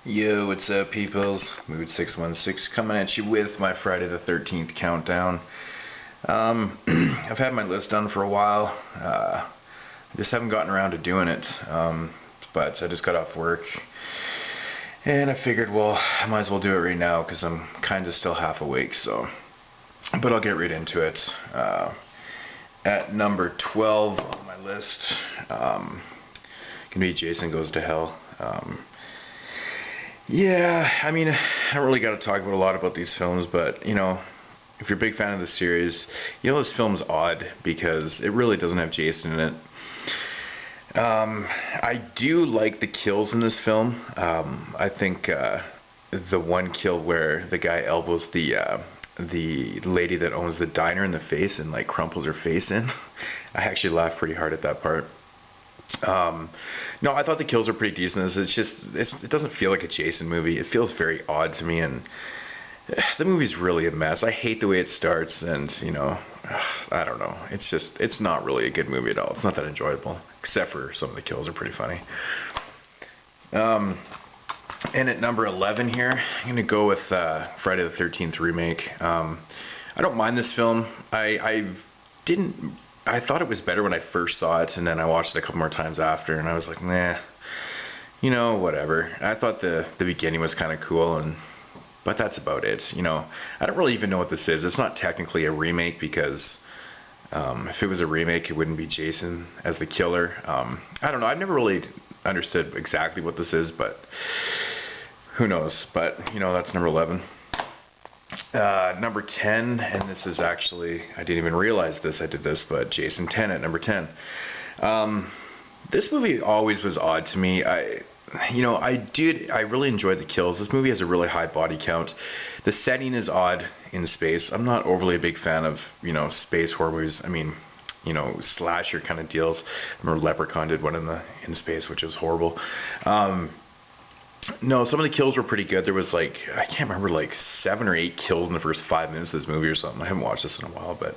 Yo, what's up, peoples? Mood 616 coming at you with my Friday the 13th countdown. I've had my list done for a while. I just haven't gotten around to doing it. But I just got off work, and I figured, well, I might as well do it right now because I'm kind of still half awake. So, but I'll get right into it. At number 12 on my list, gonna be Jason Goes to Hell. Yeah, I mean, I don't really got to talk about a lot about these films, but, if you're a big fan of the series, this film's odd because it really doesn't have Jason in it. I do like the kills in this film. I think the one kill where the guy elbows the lady that owns the diner in the face and like crumples her face in, I actually laughed pretty hard at that part. No, I thought the kills were pretty decent. It doesn't feel like a Jason movie. It feels very odd to me, and the movie's really a mess. I hate the way it starts, and I don't know. It's not really a good movie at all. It's not that enjoyable, except for some of the kills are pretty funny. And at number 11 here, I'm gonna go with Friday the 13th remake. I don't mind this film. I thought it was better when I first saw it, and then I watched it a couple more times after, and I was like, nah, whatever. I thought the beginning was kind of cool, but that's about it. I don't really even know what this is. It's not technically a remake because if it was a remake, it wouldn't be Jason as the killer. I don't know. I've never really understood exactly what this is, but who knows? But that's number 11. Number 10, and this is actually, I didn't even realize I did this, but Jason 10 at number 10. This movie always was odd to me. I really enjoyed the kills. This movie has a really high body count. The setting is odd in space. I'm not overly a big fan of, space horror movies. I mean, slasher kind of deals. I remember Leprechaun did one in space, which was horrible. No, some of the kills were pretty good. There was I can't remember, 7 or 8 kills in the first 5 minutes of this movie or something. I haven't watched this in a while, but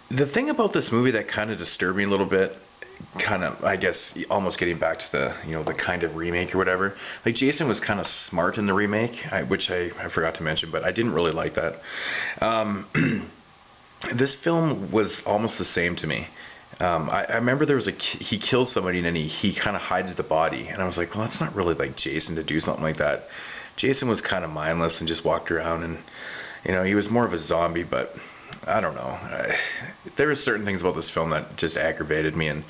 the thing about this movie that kind of disturbed me a little bit, I guess, almost getting back to the kind of remake or whatever. Jason was kind of smart in the remake, which I forgot to mention, but I didn't really like that. This film was almost the same to me. I remember there was he kills somebody and then he kind of hides the body, and I was like, well, that's not really like Jason to do something like that. Jason was kind of mindless and just walked around, and he was more of a zombie. But I don't know. There were certain things about this film that just aggravated me,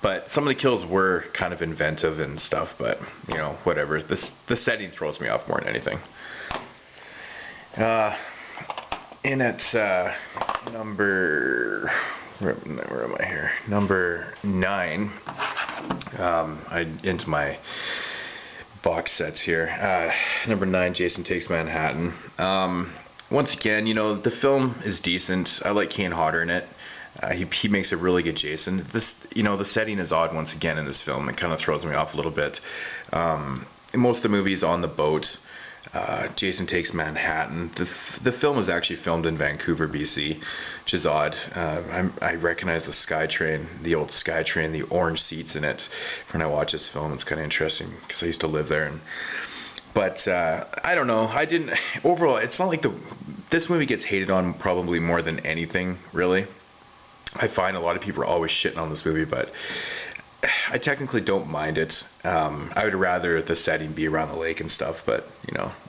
but some of the kills were kind of inventive and stuff. But whatever. The setting throws me off more than anything. And at number. Where am I here? Number 9. Into my box sets here. Number 9, Jason Takes Manhattan. Once again, the film is decent. I like Kane Hodder in it. He makes a really good Jason. The setting is odd once again in this film. It kind of throws me off a little bit. Most of the movie's on the boat. Jason Takes Manhattan. The film was actually filmed in Vancouver, BC, which is odd. I recognize the SkyTrain, the old SkyTrain, the orange seats in it. When I watch this film, it's kind of interesting because I used to live there. But I don't know. Overall, it's not like this movie gets hated on probably more than anything, really. I find a lot of people are always shitting on this movie, but I technically don't mind it. I would rather the setting be around the lake and stuff, but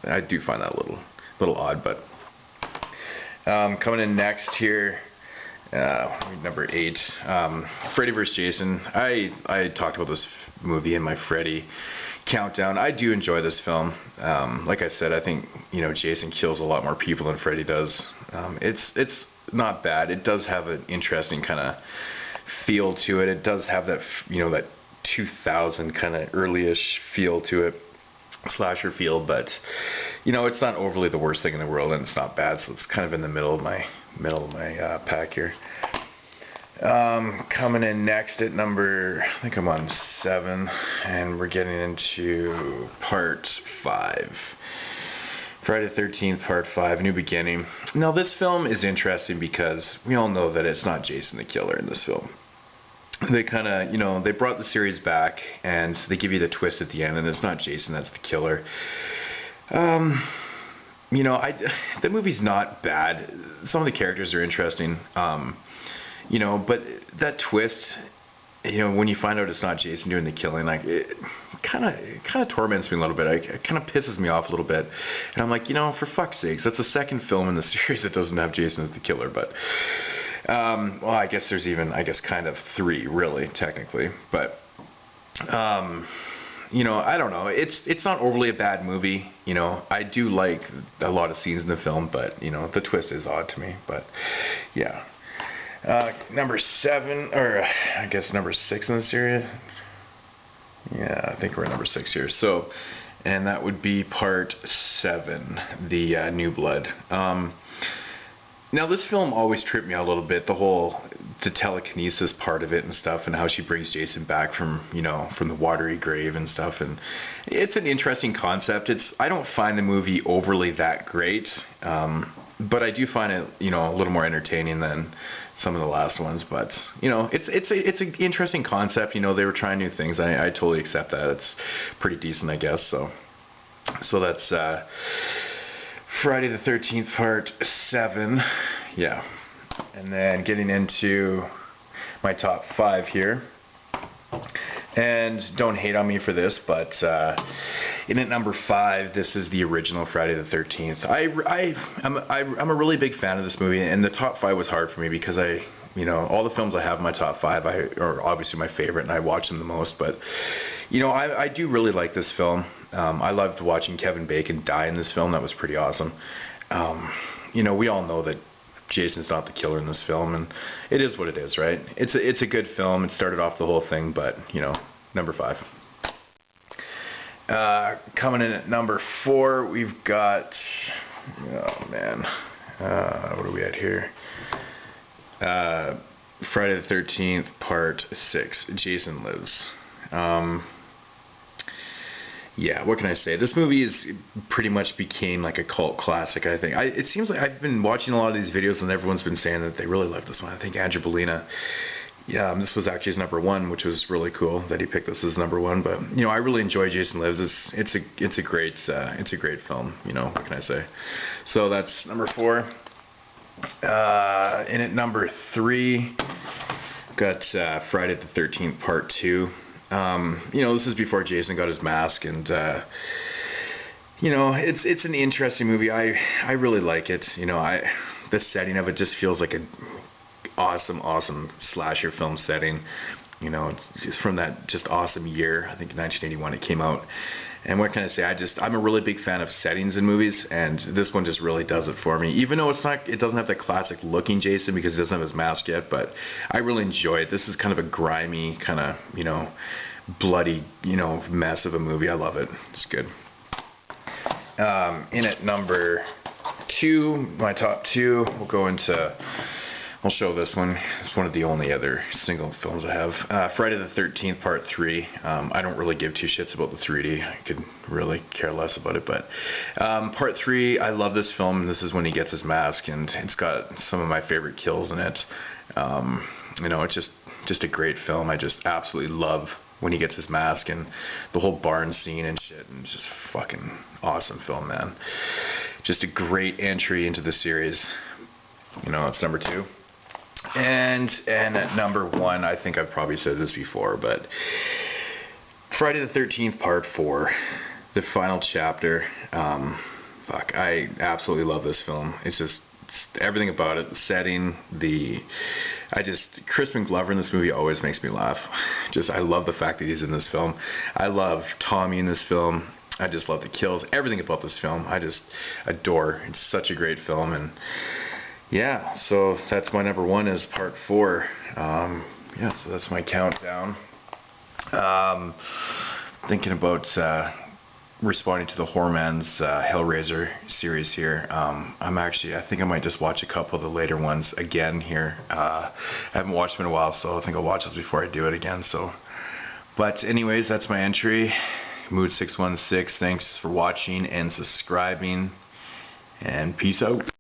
I do find that a little odd. But coming in next here, number 8, Freddy vs. Jason. I talked about this movie in my Freddy countdown. I do enjoy this film. Like I said, I think Jason kills a lot more people than Freddy does. It's not bad. It does have an interesting kind of feel to it. It does have that that 2000 kind of early-ish feel to it, slasher feel, but it's not overly the worst thing in the world, and it's not bad, so it's kind of in the middle of my pack here. Coming in next at number, I think I'm on 7, and we're getting into part 5. Friday the 13th, Part 5, New Beginning. Now, this film is interesting because we all know that it's not Jason the Killer in this film. they kind of, you know, they brought the series back and they give you the twist at the end, and it's not Jason that's the killer. You know, the movie's not bad. Some of the characters are interesting. You know, but that twist, you know, when you find out it's not Jason doing the killing, like it kind of torments me a little bit. It kind of pisses me off a little bit, and I'm like, you know, for fuck's sakes, that's the second film in the series that doesn't have Jason as the killer. But well, I guess there's even, I guess, kind of three really technically, but you know, I don't know. It's not overly a bad movie. You know, I do like a lot of scenes in the film, but you know, the twist is odd to me. But yeah. Number 7, or I guess number 6 in the series. Yeah, I think we're at number 6 here. So, and that would be part 7, the New Blood. Now this film always tripped me out a little bit, the telekinesis part of it and stuff, and how she brings Jason back from, you know, from the watery grave and stuff, and it's an interesting concept. I don't find the movie overly that great, but I do find it, you know, a little more entertaining than some of the last ones. But you know, it's an interesting concept. You know, they were trying new things. I totally accept that. It's pretty decent, I guess. So that's Friday the 13th part 7. Yeah. And then getting into my top 5 here. And don't hate on me for this, but in at number 5, this is the original Friday the 13th. I'm a really big fan of this movie, and the top 5 was hard for me because you know, all the films I have in my top 5 are obviously my favorite, and I watch them the most. But you know, I do really like this film. I loved watching Kevin Bacon die in this film. That was pretty awesome. You know, we all know that Jason's not the killer in this film, and it is what it is, right? It's a good film. It started off the whole thing, but you know, number 5. Coming in at number 4, we've got, oh man, what are we at here? Friday the 13th part 6, Jason Lives. Yeah, what can I say? This movie is pretty much became like a cult classic, I think. It seems like I've been watching a lot of these videos and everyone's been saying that they really love this one. I think Andrew Bolina, yeah, this was actually his number 1, which was really cool that he picked this as number 1. But you know, I really enjoy Jason Lives. It's a great film. You know, what can I say? So that's number 4. In at number 3, got Friday the 13th part 2. You know, this is before Jason got his mask, and you know, it's an interesting movie. I really like it. You know, the setting of it just feels like an awesome slasher film setting. You know, just from that just awesome year. I think 1981 it came out. And what can I say? I'm a really big fan of settings in movies, and this one just really does it for me. Even though it doesn't have that classic looking Jason because he doesn't have his mask yet, but I really enjoy it. This is kind of a grimy, kind of, you know, bloody, you know, mess of a movie. I love it. It's good. In at number 2, my top 2, we'll go into, I'll show this one. It's one of the only other single films I have. Friday the 13th part 3. I don't really give two shits about the 3D. I could really care less about it, but part 3, I love this film. This is when he gets his mask, and it's got some of my favorite kills in it. You know, it's just a great film. I just absolutely love when he gets his mask and the whole barn scene and shit, and it's just fucking awesome film, man. Just a great entry into the series. You know, it's number 2. And at number 1, I think I've probably said this before, but Friday the 13th part 4, the final chapter. Fuck, I absolutely love this film. It's just everything about it, the setting, Crispin Glover in this movie always makes me laugh. I love the fact that he's in this film. I love Tommy in this film. I just love the kills, everything about this film. I just adore. It's such a great film, and yeah, so that's my number 1 is part 4. Yeah, so that's my countdown. Thinking about responding to the Horman's Hellraiser series here. I think I might just watch a couple of the later ones again here. I haven't watched them in a while, so I think I'll watch those before I do it again. So, but anyways, that's my entry. Mood 616. Thanks for watching and subscribing, and peace out.